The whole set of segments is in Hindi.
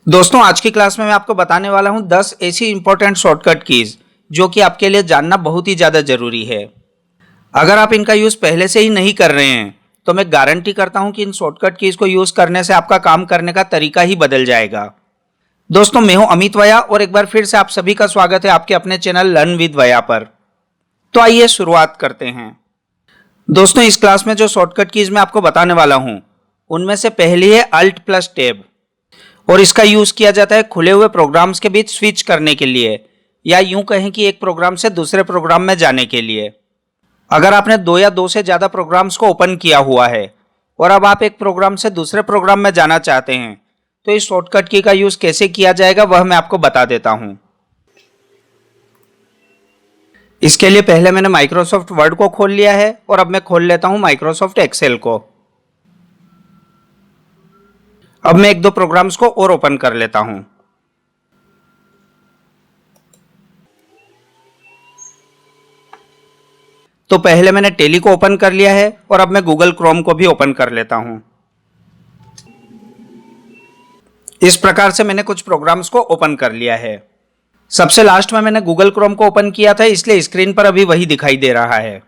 दोस्तों आज की क्लास में मैं आपको बताने वाला हूं 10 ऐसी इंपॉर्टेंट शॉर्टकट कीज जो कि आपके लिए जानना बहुत ही ज़्यादा ज़रूरी है। अगर आप इनका यूज़ पहले से ही नहीं कर रहे हैं तो मैं गारंटी करता हूं कि इन शॉर्टकट कीज को यूज़ करने से आपका काम करने का तरीका ही बदल जाएगा। दोस्तों मैं हूं अमित वया और एक बार फिर से आप सभी का स्वागत है आपके अपने चैनल लर्न विद वया पर। तो आइए शुरुआत करते हैं। दोस्तों इस क्लास में जो शॉर्टकट कीज मैं आपको बताने वाला हूँ उनमें से पहली है अल्ट प्लस टैब और इसका यूज किया जाता है खुले हुए प्रोग्राम्स के बीच स्विच करने के लिए या यूं कहें कि एक प्रोग्राम से दूसरे प्रोग्राम में जाने के लिए। अगर आपने दो या दो से ज़्यादा प्रोग्राम्स को ओपन किया हुआ है और अब आप एक प्रोग्राम से दूसरे प्रोग्राम में जाना चाहते हैं तो इस शॉर्टकट की का यूज कैसे किया जाएगा वह मैं आपको बता देता हूं। इसके लिए पहले मैंने माइक्रोसॉफ्ट वर्ड को खोल लिया है और अब मैं खोल लेता हूं माइक्रोसॉफ्ट एक्सेल को। अब मैं एक दो प्रोग्राम्स को और ओपन कर लेता हूं। तो पहले मैंने टेली को ओपन कर लिया है और अब मैं गूगल क्रोम को भी ओपन कर लेता हूं। इस प्रकार से मैंने कुछ प्रोग्राम्स को ओपन कर लिया है। सबसे लास्ट में मैंने गूगल क्रोम को ओपन किया था इसलिए स्क्रीन पर अभी वही दिखाई दे रहा है।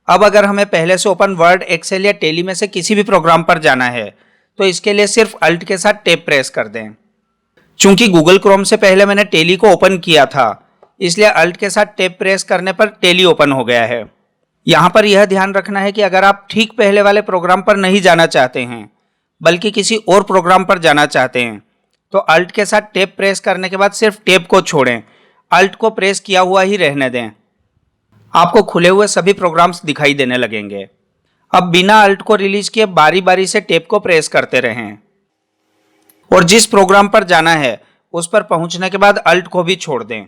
अब अगर हमें पहले से ओपन वर्ड, एक्सेल या टेली में से किसी भी प्रोग्राम पर जाना है तो इसके लिए सिर्फ अल्ट के साथ टैब प्रेस कर दें। चूंकि गूगल क्रोम से पहले मैंने टेली को ओपन किया था इसलिए अल्ट के साथ टैब प्रेस करने पर टेली ओपन हो गया है। यहाँ पर यह ध्यान रखना है कि अगर आप ठीक पहले वाले प्रोग्राम पर नहीं जाना चाहते हैं बल्कि किसी और प्रोग्राम पर जाना चाहते हैं तो अल्ट के साथ टैब प्रेस करने के बाद सिर्फ टैब को छोड़ें, अल्ट को प्रेस किया हुआ ही रहने दें। आपको खुले हुए सभी प्रोग्राम्स दिखाई देने लगेंगे। अब बिना अल्ट को रिलीज किए बारी बारी से टैब को प्रेस करते रहें और जिस प्रोग्राम पर जाना है उस पर पहुंचने के बाद अल्ट को भी छोड़ दें।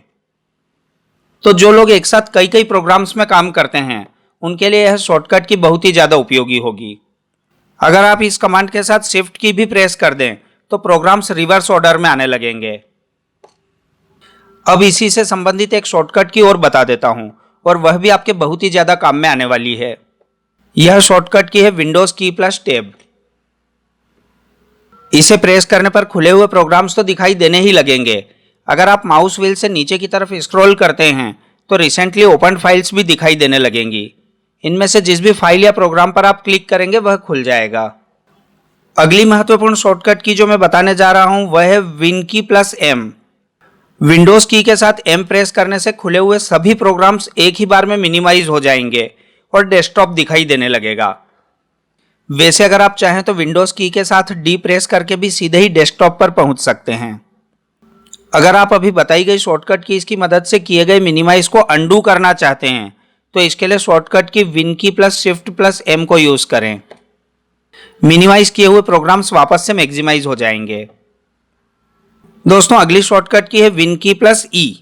तो जो लोग एक साथ कई कई प्रोग्राम्स में काम करते हैं उनके लिए यह शॉर्टकट की बहुत ही ज़्यादा उपयोगी होगी। अगर आप इस कमांड के साथ शिफ्ट की भी प्रेस कर दें तो प्रोग्राम्स रिवर्स ऑर्डर में आने लगेंगे। अब इसी से संबंधित एक शॉर्टकट की ओर बता देता हूं और वह भी आपके बहुत ही ज़्यादा काम में आने वाली है। यह शॉर्टकट की है विंडोज की प्लस टैब। इसे प्रेस करने पर खुले हुए प्रोग्राम्स तो दिखाई देने ही लगेंगे। अगर आप माउस व्हील से नीचे की तरफ स्क्रॉल करते हैं तो रिसेंटली ओपन फाइल्स भी दिखाई देने लगेंगी। इनमें से जिस भी फाइल या प्रोग्राम पर आप क्लिक करेंगे वह खुल जाएगा। अगली महत्वपूर्ण शॉर्टकट की जो मैं बताने जा रहा हूं वह है विन की प्लस एम। विंडोज की के साथ एम प्रेस करने से खुले हुए सभी प्रोग्राम्स एक ही बार में मिनिमाइज हो जाएंगे और डेस्कटॉप दिखाई देने लगेगा। वैसे अगर आप चाहें तो विंडोज की के साथ डी प्रेस करके भी सीधे ही डेस्कटॉप पर पहुंच सकते हैं। अगर आप अभी बताई गई शॉर्टकट की इसकी मदद से किए गए मिनिमाइज को अंडू करना चाहते हैं तो इसके लिए शॉर्टकट की विन की प्लस शिफ्ट प्लस एम को यूज करें। मिनिमाइज किए हुए प्रोग्राम्स वापस से मैक्सिमाइज हो जाएंगे। दोस्तों अगली शॉर्टकट की है विन की प्लस ई।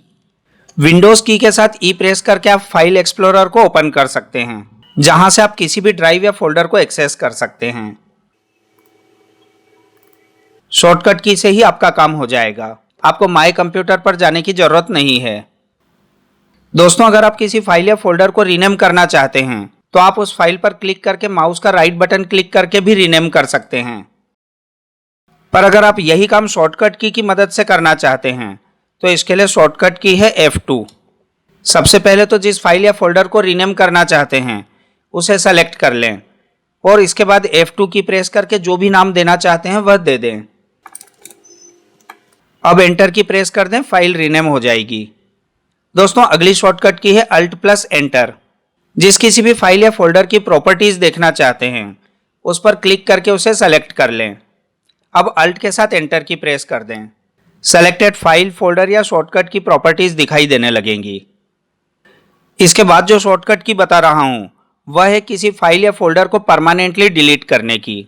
विंडोज की के साथ ई प्रेस करके आप फाइल एक्सप्लोरर को ओपन कर सकते हैं जहां से आप किसी भी ड्राइव या फोल्डर को एक्सेस कर सकते हैं। शॉर्टकट की से ही आपका काम हो जाएगा। आपको माय कंप्यूटर पर जाने की जरूरत नहीं है। दोस्तों अगर आप किसी फाइल या फोल्डर को रीनेम करना चाहते हैं तो आप उस फाइल पर क्लिक करके माउस का राइट बटन क्लिक करके भी रीनेम कर सकते हैं। पर अगर आप यही काम शॉर्टकट की मदद से करना चाहते हैं तो इसके लिए शॉर्टकट की है F2। सबसे पहले तो जिस फाइल या फोल्डर को रीनेम करना चाहते हैं उसे सेलेक्ट कर लें और इसके बाद F2 की प्रेस करके जो भी नाम देना चाहते हैं वह दे दें। अब एंटर की प्रेस कर दें, फाइल रीनेम हो जाएगी। दोस्तों अगली शॉर्टकट की है अल्ट प्लस एंटर। जिस किसी भी फाइल या फोल्डर की प्रॉपर्टीज देखना चाहते हैं उस पर क्लिक करके उसे सेलेक्ट कर लें। अब अल्ट के साथ एंटर की प्रेस कर दें। सेलेक्टेड फाइल, फोल्डर या शॉर्टकट की प्रॉपर्टीज दिखाई देने लगेंगी। इसके बाद जो शॉर्टकट की बता रहा हूं वह है किसी फाइल या फोल्डर को परमानेंटली डिलीट करने की।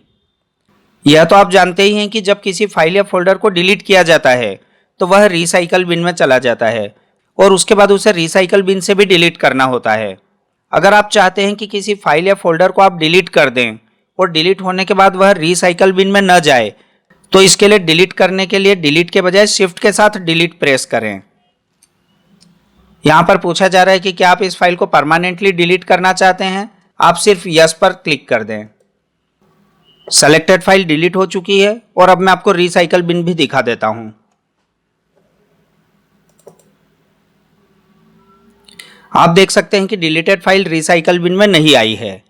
यह तो आप जानते ही हैं कि जब किसी फाइल या फोल्डर को डिलीट किया जाता है तो वह रिसाइकल बिन में चला जाता है और उसके बाद उसे रिसाइकल बिन से भी डिलीट करना होता है। अगर आप चाहते हैं कि किसी फाइल या फोल्डर को आप डिलीट कर दें और डिलीट होने के बाद वह रिसाइकल बिन में न जाए तो इसके लिए डिलीट करने के लिए डिलीट के बजाय शिफ्ट के साथ डिलीट प्रेस करें। यहां पर पूछा जा रहा है कि क्या आप इस फाइल को परमानेंटली डिलीट करना चाहते हैं। आप सिर्फ यस पर क्लिक कर दें। सेलेक्टेड फाइल डिलीट हो चुकी है और अब मैं आपको रिसाइकल बिन भी दिखा देता हूं। आप देख सकते हैं कि डिलीटेड फाइल रिसाइकल बिन में नहीं आई है।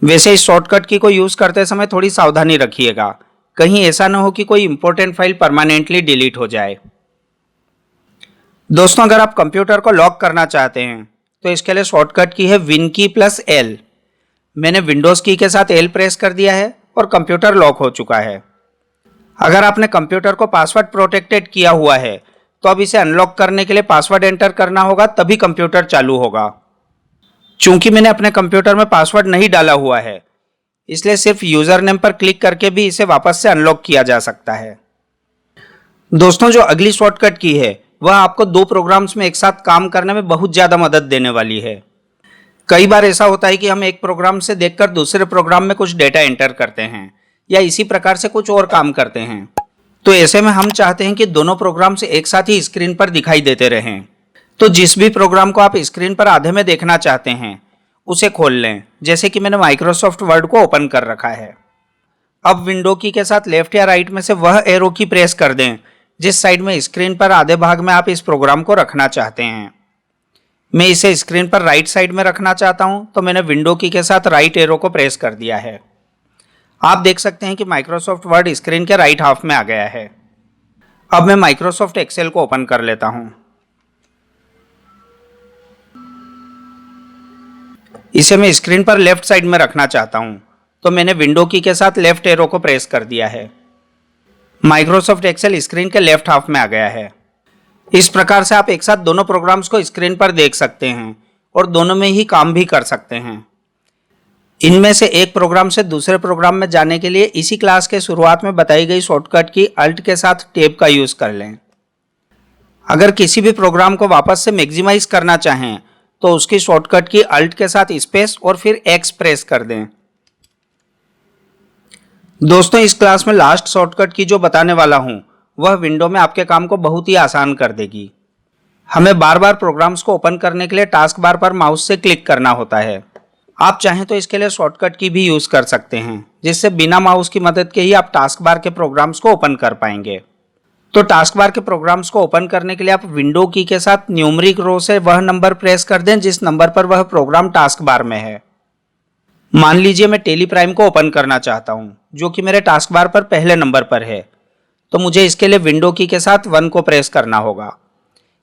वैसे इस शॉर्टकट की को यूज़ करते समय थोड़ी सावधानी रखिएगा, कहीं ऐसा ना हो कि कोई इंपॉर्टेंट फाइल परमानेंटली डिलीट हो जाए। दोस्तों, अगर आप कंप्यूटर को लॉक करना चाहते हैं तो इसके लिए शॉर्टकट की है विन की प्लस एल। मैंने विंडोज़ की के साथ एल प्रेस कर दिया है और कंप्यूटर लॉक हो चुका है। अगर आपने कंप्यूटर को पासवर्ड प्रोटेक्टेड किया हुआ है तो अब इसे अनलॉक करने के लिए पासवर्ड एंटर करना होगा, तभी कंप्यूटर चालू होगा। चूंकि मैंने अपने कंप्यूटर में पासवर्ड नहीं डाला हुआ है, इसलिए सिर्फ यूजर नेम पर क्लिक करके भी इसे वापस से अनलॉक किया जा सकता है। दोस्तों, जो अगली शॉर्टकट की है वह आपको दो प्रोग्राम्स में एक साथ काम करने में बहुत ज़्यादा मदद देने वाली है। कई बार ऐसा होता है कि हम एक प्रोग्राम से देखकर दूसरे प्रोग्राम में कुछ डेटा एंटर करते हैं या इसी प्रकार से कुछ और काम करते हैं। तो ऐसे में हम चाहते हैं कि दोनों प्रोग्राम्स एक साथ ही स्क्रीन पर दिखाई देते रहें। तो जिस भी प्रोग्राम को आप स्क्रीन पर आधे में देखना चाहते हैं उसे खोल लें, जैसे कि मैंने माइक्रोसॉफ्ट वर्ड को ओपन कर रखा है। अब विंडो की के साथ लेफ्ट या राइट में से वह एरो की प्रेस कर दें जिस साइड में स्क्रीन पर आधे भाग में आप इस प्रोग्राम को रखना चाहते हैं। मैं इसे स्क्रीन पर राइट साइड में रखना चाहता हूं, तो मैंने विंडो की के साथ राइट एरो को प्रेस कर दिया है। आप देख सकते हैं कि माइक्रोसॉफ्ट वर्ड स्क्रीन के राइट हाफ में आ गया है। अब मैं माइक्रोसॉफ्ट एक्सेल को ओपन कर लेता हूं। इसे मैं स्क्रीन पर लेफ्ट साइड में रखना चाहता हूं, तो मैंने विंडो की के साथ लेफ्ट एरो को प्रेस कर दिया है। माइक्रोसॉफ्ट एक्सेल स्क्रीन के लेफ्ट हाफ में आ गया है। इस प्रकार से आप एक साथ दोनों प्रोग्राम्स को स्क्रीन पर देख सकते हैं और दोनों में ही काम भी कर सकते हैं। इनमें से एक प्रोग्राम से दूसरे प्रोग्राम में जाने के लिए इसी क्लास के शुरुआत में बताई गई शॉर्टकट की अल्ट के साथ टैब का यूज कर लें। अगर किसी भी प्रोग्राम को वापस से मैक्सिमाइज करना चाहें तो उसकी शॉर्टकट की अल्ट के साथ स्पेस और फिर एक्स प्रेस कर दें। दोस्तों, इस क्लास में लास्ट शॉर्टकट की जो बताने वाला हूं वह विंडो में आपके काम को बहुत ही आसान कर देगी। हमें बार बार प्रोग्राम्स को ओपन करने के लिए टास्क बार पर माउस से क्लिक करना होता है। आप चाहें तो इसके लिए शॉर्टकट की भी यूज कर सकते हैं, जिससे बिना माउस की मदद के ही आप टास्क बार के प्रोग्राम्स को ओपन कर पाएंगे। तो टास्क बार के प्रोग्राम्स को ओपन करने के लिए आप विंडो की के साथ न्यूमरिक रो से वह नंबर प्रेस कर दें जिस नंबर पर वह प्रोग्राम टास्क बार में है। मान लीजिए मैं टेली प्राइम को ओपन करना चाहता हूं, जो कि मेरे टास्क बार पर पहले नंबर पर है, तो मुझे इसके लिए विंडो की के साथ 1 को प्रेस करना होगा।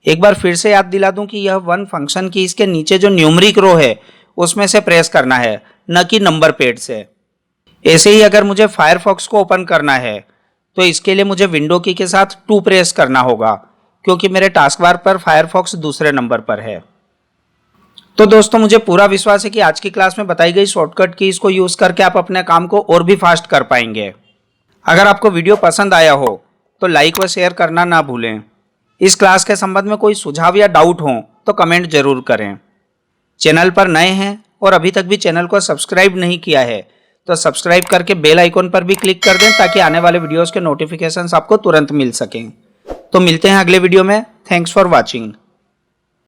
एक बार फिर से याद दिला दूं कि यह 1 फंक्शन की इसके नीचे जो न्यूमरिक रो है उसमें से प्रेस करना है, न कि नंबर पैड से। ऐसे ही अगर मुझे फायरफॉक्स को ओपन करना है तो इसके लिए मुझे विंडो की के साथ 2 प्रेस करना होगा, क्योंकि मेरे टास्क बार पर फायरफॉक्स दूसरे नंबर पर है। तो दोस्तों, मुझे पूरा विश्वास है कि आज की क्लास में बताई गई शॉर्टकट की इसको यूज करके आप अपने काम को और भी फास्ट कर पाएंगे। अगर आपको वीडियो पसंद आया हो तो लाइक व शेयर करना ना भूलें। इस क्लास के संबंध में कोई सुझाव या डाउट हो तो कमेंट जरूर करें। चैनल पर नए हैं और अभी तक भी चैनल को सब्सक्राइब नहीं किया है तो सब्सक्राइब करके बेल आइकॉन पर भी क्लिक कर दें ताकि आने वाले वीडियोस के नोटिफिकेशंस आपको तुरंत मिल सकें। तो मिलते हैं अगले वीडियो में। Thanks for watching.